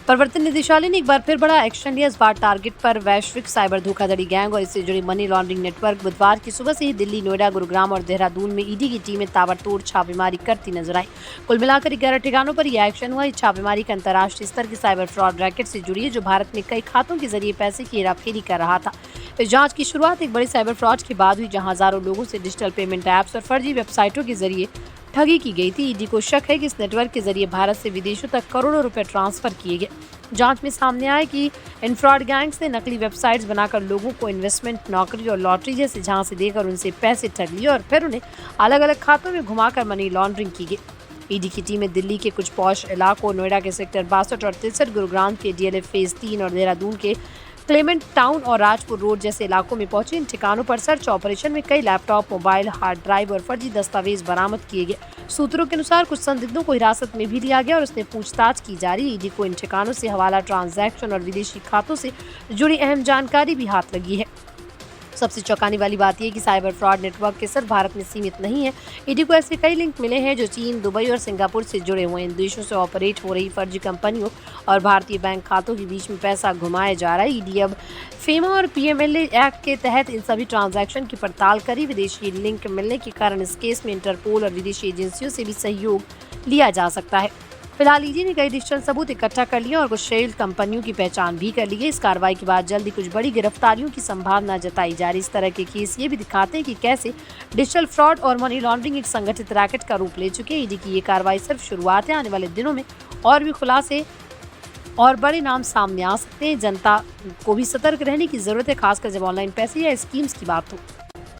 प्रवर्तन निदेशालय ने एक बार फिर बड़ा एक्शन लिया। इस बार टारगेट पर वैश्विक साइबर धोखाधड़ी गैंग और इससे जुड़ी मनी लॉन्ड्रिंग नेटवर्क। बुधवार की सुबह से ही दिल्ली, नोएडा, गुरुग्राम और देहरादून में ईडी की टीमें ताबड़तोड़ छापेमारी करती नजर आई। कुल मिलाकर 11 ठिकानों पर यह एक्शन हुआ। इस छापेमारी का अंतर्राष्ट्रीय स्तर की साइबर फ्रॉड रैकेट से जुड़ी है, जो भारत में कई खातों के जरिए पैसे की हेराफेरी कर रहा था। इस जांच की शुरुआत एक बड़ी साइबर फ्रॉड के बाद हुई, जहां हजारों लोगों से डिजिटल पेमेंट ऐप्स और फर्जी वेबसाइटों के जरिए ठगी की गई थी। ईडी को शक है कि इस नेटवर्क के जरिए भारत से विदेशों तक करोड़ों रुपए ट्रांसफर किए गए। जांच में सामने आया कि इन फ्रॉड गैंग्स ने नकली वेबसाइट्स बनाकर लोगों को इन्वेस्टमेंट, नौकरी और लॉटरी जैसे झांसे देकर उनसे पैसे ठग लिए और फिर उन्हें अलग अलग खातों में घुमाकर मनी लॉन्ड्रिंग की गई। ईडी की टीमें दिल्ली के कुछ पॉश इलाकों, नोएडा के सेक्टर 62 और 63, गुरुग्राम के डीएलएफ फेज 3 और देहरादून के क्लेमेंट टाउन और राजपुर रोड जैसे इलाकों में पहुंचे। इन ठिकानों पर सर्च ऑपरेशन में कई लैपटॉप, मोबाइल, हार्ड ड्राइव और फर्जी दस्तावेज बरामद किए गए। सूत्रों के अनुसार कुछ संदिग्धों को हिरासत में भी लिया गया और उसने पूछताछ की जा रही। ईडी को इन ठिकानों से हवाला ट्रांजैक्शन और विदेशी खातों से जुड़ी अहम जानकारी भी हाथ लगी है। सबसे चौंकाने वाली बात यह कि साइबर फ्रॉड नेटवर्क के सिर्फ भारत में सीमित नहीं है। ईडी को ऐसे कई लिंक मिले हैं जो चीन, दुबई और सिंगापुर से जुड़े हुए हैं। इन देशों से ऑपरेट हो रही फर्जी कंपनियों और भारतीय बैंक खातों के बीच में पैसा घुमाया जा रहा है। ईडी अब फेमा और पीएमएलए एक्ट के तहत इन सभी ट्रांजैक्शन की पड़ताल करी। विदेशी लिंक मिलने के कारण इस केस में इंटरपोल और विदेशी एजेंसियों से भी सहयोग लिया जा सकता है। फिलहाल ईडी ने कई डिजिटल सबूत इकट्ठा कर लिए और कुछ शेल कंपनियों की पहचान भी कर ली है। इस कार्रवाई के बाद जल्दी कुछ बड़ी गिरफ्तारियों की संभावना जताई जा रही। इस तरह के केस ये भी दिखाते हैं कि कैसे डिजिटल फ्रॉड और मनी लॉन्ड्रिंग एक संगठित रैकेट का रूप ले चुके हैं। ईडी की ये कार्रवाई सिर्फ शुरुआत है। आने वाले दिनों में और भी खुलासे और बड़े नाम सामने आ सकते हैं। जनता को भी सतर्क रहने की जरूरत है, खासकर जब ऑनलाइन पैसे या स्कीम्स की बात हो।